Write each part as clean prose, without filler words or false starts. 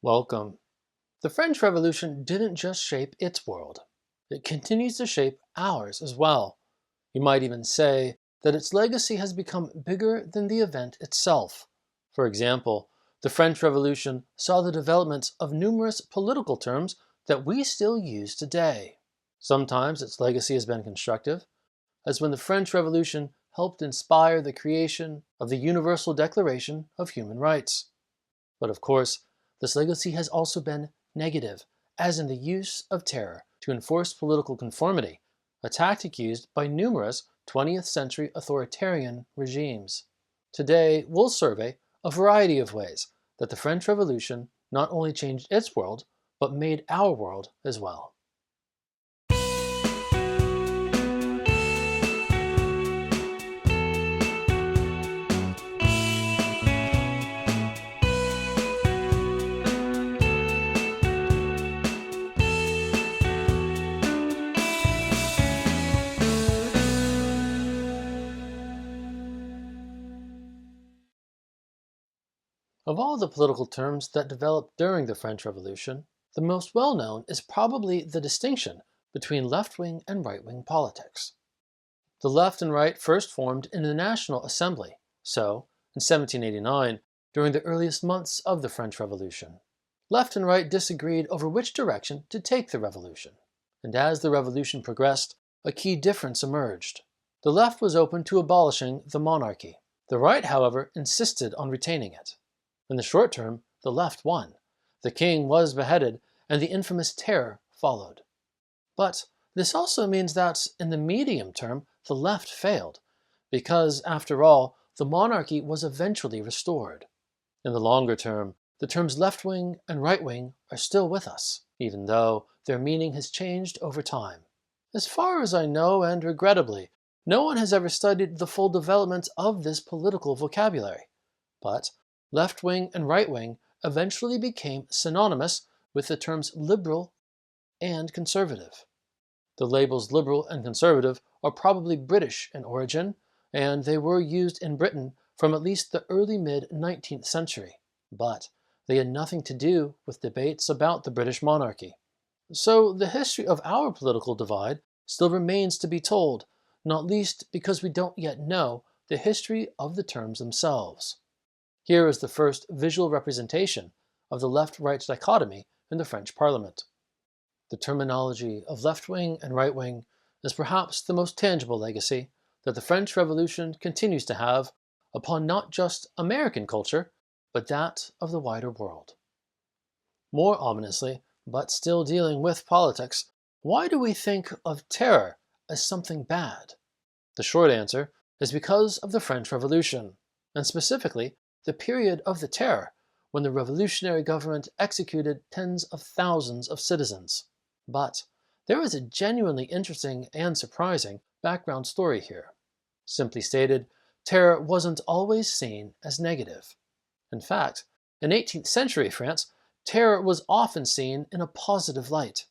Welcome. The French Revolution didn't just shape its world, it continues to shape ours as well. You might even say that its legacy has become bigger than the event itself. For example, the French Revolution saw the development of numerous political terms that we still use today. Sometimes its legacy has been constructive, as when the French Revolution helped inspire the creation of the Universal Declaration of Human Rights. But of course, this legacy has also been negative, as in the use of terror to enforce political conformity, a tactic used by numerous 20th century authoritarian regimes. Today, we'll survey a variety of ways that the French Revolution not only changed its world, but made our world as well. Of all the political terms that developed during the French Revolution, the most well-known is probably the distinction between left-wing and right-wing politics. The left and right first formed in the National Assembly, so, in 1789, during the earliest months of the French Revolution. Left and right disagreed over which direction to take the revolution, and as the revolution progressed, a key difference emerged. The left was open to abolishing the monarchy. The right, however, insisted on retaining it. In the short term, the left won. The king was beheaded, and the infamous terror followed. But this also means that, in the medium term, the left failed, because, after all, the monarchy was eventually restored. In the longer term, the terms left-wing and right-wing are still with us, even though their meaning has changed over time. As far as I know, and regrettably, no one has ever studied the full development of this political vocabulary. But left-wing and right-wing eventually became synonymous with the terms liberal and conservative. The labels liberal and conservative are probably British in origin, and they were used in Britain from at least the early mid-19th century, but they had nothing to do with debates about the British monarchy. So the history of our political divide still remains to be told, not least because we don't yet know the history of the terms themselves. Here is the first visual representation of the left-right dichotomy in the French Parliament. The terminology of left-wing and right-wing is perhaps the most tangible legacy that the French Revolution continues to have upon not just American culture, but that of the wider world. More ominously, but still dealing with politics, why do we think of terror as something bad? The short answer is because of the French Revolution, and specifically the period of the terror when the revolutionary government executed tens of thousands of citizens. But there is a genuinely interesting and surprising background story here. Simply stated, terror wasn't always seen as negative. In fact, in 18th century France, terror was often seen in a positive light.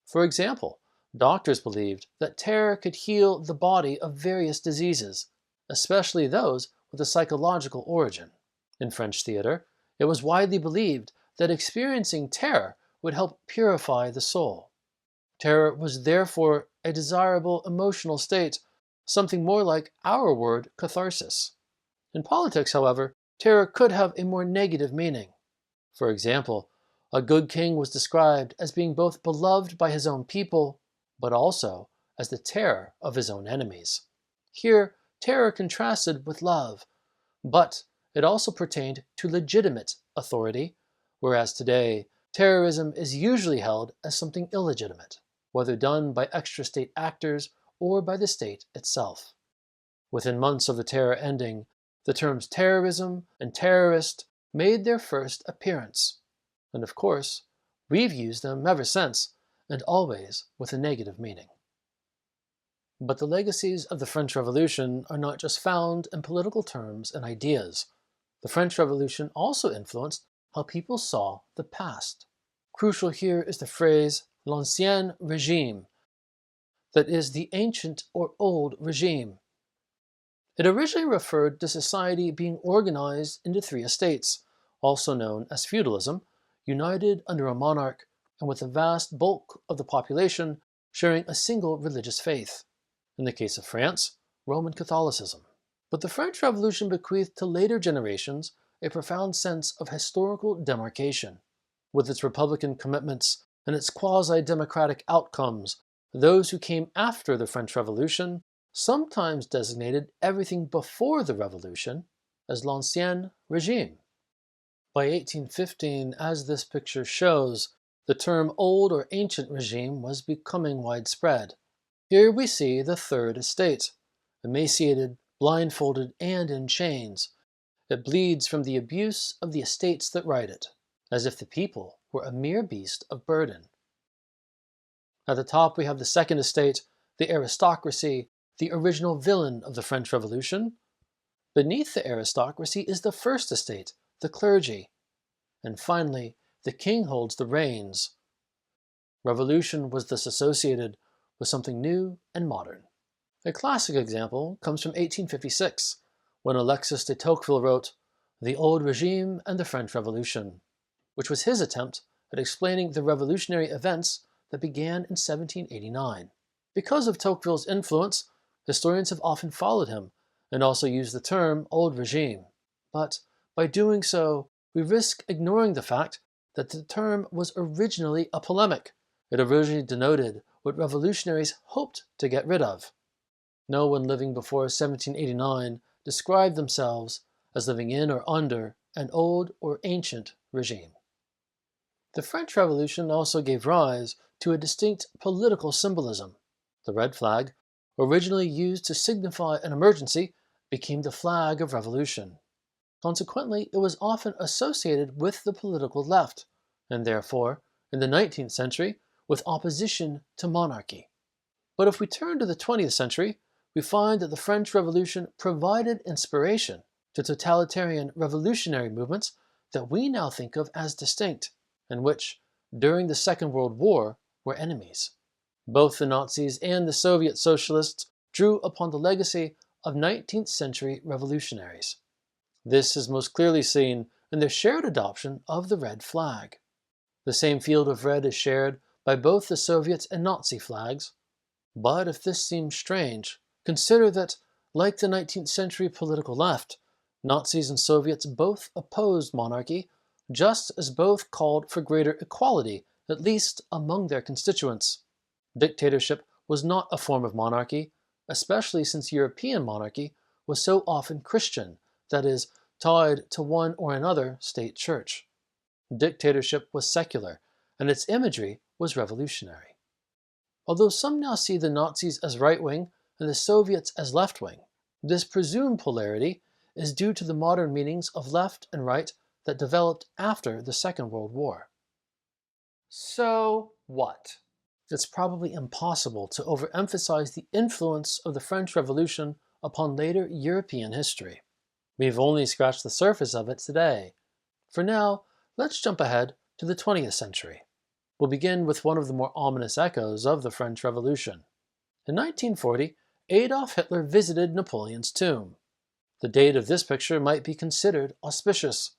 For example, doctors believed that terror could heal the body of various diseases, especially those with a psychological origin. In French theater, it was widely believed that experiencing terror would help purify the soul. Terror was therefore a desirable emotional state, something more like our word catharsis. In politics, however, terror could have a more negative meaning. For example, a good king was described as being both beloved by his own people, but also as the terror of his own enemies. Here, terror contrasted with love, but it also pertained to legitimate authority, whereas today, terrorism is usually held as something illegitimate, whether done by extra-state actors or by the state itself. Within months of the terror ending, the terms terrorism and terrorist made their first appearance. And of course, we've used them ever since, and always with a negative meaning. But the legacies of the French Revolution are not just found in political terms and ideas. The French Revolution also influenced how people saw the past. Crucial here is the phrase l'ancien régime, that is, the ancient or old regime. It originally referred to society being organized into three estates, also known as feudalism, united under a monarch and with a vast bulk of the population sharing a single religious faith. In the case of France, Roman Catholicism. But the French Revolution bequeathed to later generations a profound sense of historical demarcation. With its republican commitments and its quasi-democratic outcomes, those who came after the French Revolution sometimes designated everything before the Revolution as l'Ancien Régime. By 1815, as this picture shows, the term Old or Ancient Regime was becoming widespread. Here we see the Third Estate, emaciated, blindfolded, and in chains. It bleeds from the abuse of the estates that ride it, as if the people were a mere beast of burden. At the top we have the Second Estate, the aristocracy, the original villain of the French Revolution. Beneath the aristocracy is the First Estate, the clergy. And finally, the king holds the reins. Revolution was thus associated with something new and modern. A classic example comes from 1856, when Alexis de Tocqueville wrote The Old Regime and the French Revolution, which was his attempt at explaining the revolutionary events that began in 1789. Because of Tocqueville's influence, historians have often followed him and also used the term Old Regime. But by doing so, we risk ignoring the fact that the term was originally a polemic. It originally denoted what revolutionaries hoped to get rid of. No one living before 1789 described themselves as living in or under an old or ancient regime. The French Revolution also gave rise to a distinct political symbolism. The red flag, originally used to signify an emergency, became the flag of revolution. Consequently, it was often associated with the political left, and therefore, in the 19th century, with opposition to monarchy. But if we turn to the 20th century, we find that the French Revolution provided inspiration to totalitarian revolutionary movements that we now think of as distinct, and which, during the Second World War, were enemies. Both the Nazis and the Soviet socialists drew upon the legacy of 19th century revolutionaries. This is most clearly seen in their shared adoption of the red flag. The same field of red is shared by both the Soviet and Nazi flags. But if this seems strange, consider that, like the 19th century political left, Nazis and Soviets both opposed monarchy, just as both called for greater equality, at least among their constituents. Dictatorship was not a form of monarchy, especially since European monarchy was so often Christian, that is, tied to one or another state church. Dictatorship was secular, and its imagery was revolutionary. Although some now see the Nazis as right-wing and the Soviets as left-wing, this presumed polarity is due to the modern meanings of left and right that developed after the Second World War. So what? It's probably impossible to overemphasize the influence of the French Revolution upon later European history. We've only scratched the surface of it today. For now, let's jump ahead to the 20th century. We'll begin with one of the more ominous echoes of the French Revolution. In 1940, Adolf Hitler visited Napoleon's tomb. The date of this picture might be considered auspicious,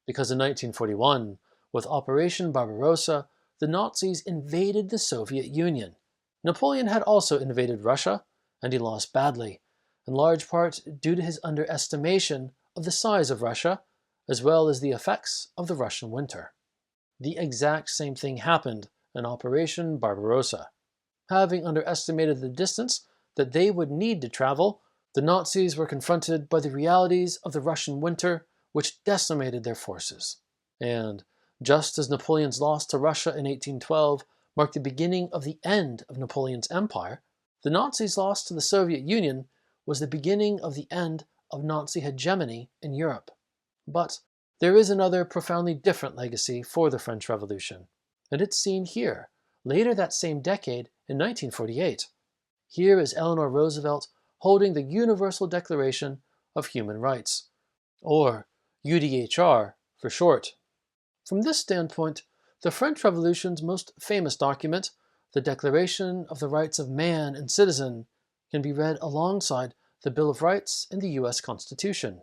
because in 1941, with Operation Barbarossa, the Nazis invaded the Soviet Union. Napoleon had also invaded Russia, and he lost badly, in large part due to his underestimation of the size of Russia, as well as the effects of the Russian winter. The exact same thing happened in Operation Barbarossa. Having underestimated the distance that they would need to travel, the Nazis were confronted by the realities of the Russian winter, which decimated their forces. And just as Napoleon's loss to Russia in 1812 marked the beginning of the end of Napoleon's empire, the Nazis' loss to the Soviet Union was the beginning of the end of Nazi hegemony in Europe. But there is another profoundly different legacy for the French Revolution, and it's seen here, later that same decade in 1948. Here is Eleanor Roosevelt holding the Universal Declaration of Human Rights, or UDHR for short. From this standpoint, the French Revolution's most famous document, the Declaration of the Rights of Man and Citizen, can be read alongside the Bill of Rights in the U.S. Constitution.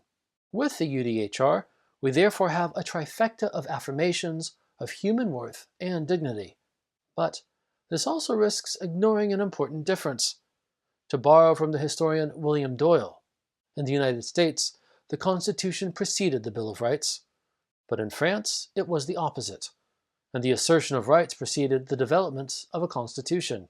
With the UDHR, we therefore have a trifecta of affirmations of human worth and dignity. But this also risks ignoring an important difference. To borrow from the historian William Doyle, in the United States, the Constitution preceded the Bill of Rights, but in France it was the opposite, and the assertion of rights preceded the development of a constitution.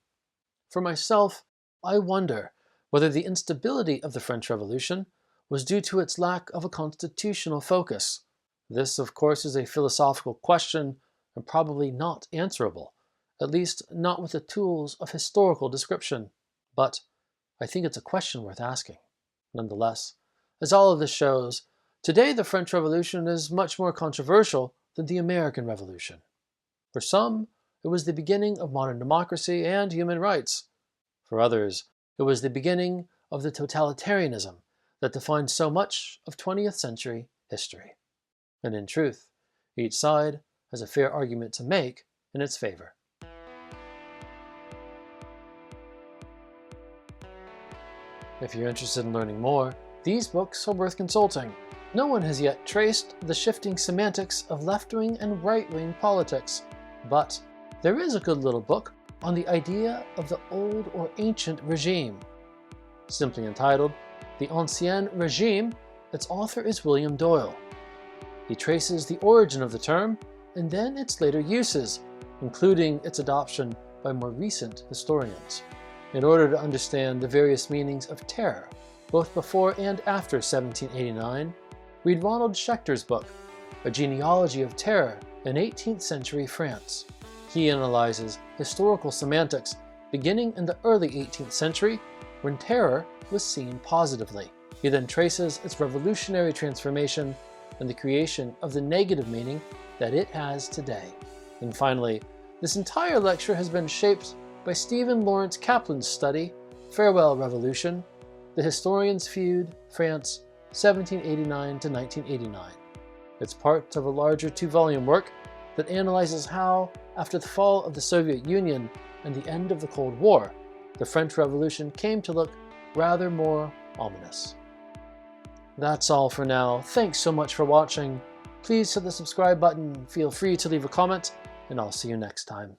For myself, I wonder whether the instability of the French Revolution was due to its lack of a constitutional focus. This, of course, is a philosophical question and probably not answerable, at least not with the tools of historical description. But I think it's a question worth asking. Nonetheless, as all of this shows, today the French Revolution is much more controversial than the American Revolution. For some, it was the beginning of modern democracy and human rights. For others, it was the beginning of the totalitarianism that defined so much of 20th century history. And in truth, each side has a fair argument to make in its favor. If you're interested in learning more, these books are worth consulting. No one has yet traced the shifting semantics of left-wing and right-wing politics, but there is a good little book on the idea of the old or ancient regime. Simply entitled The Ancien Régime, its author is William Doyle. He traces the origin of the term and then its later uses, including its adoption by more recent historians. In order to understand the various meanings of terror, both before and after 1789, read Ronald Schechter's book, A Genealogy of Terror in 18th Century France. He analyzes historical semantics beginning in the early 18th century when terror was seen positively. He then traces its revolutionary transformation and the creation of the negative meaning that it has today. And finally, this entire lecture has been shaped by Stephen Lawrence Kaplan's study, Farewell Revolution, The Historian's Feud, France, 1789 to 1989. It's part of a larger 2-volume work that analyzes how, after the fall of the Soviet Union and the end of the Cold War, the French Revolution came to look rather more ominous. That's all for now. Thanks so much for watching. Please hit the subscribe button, feel free to leave a comment, and I'll see you next time.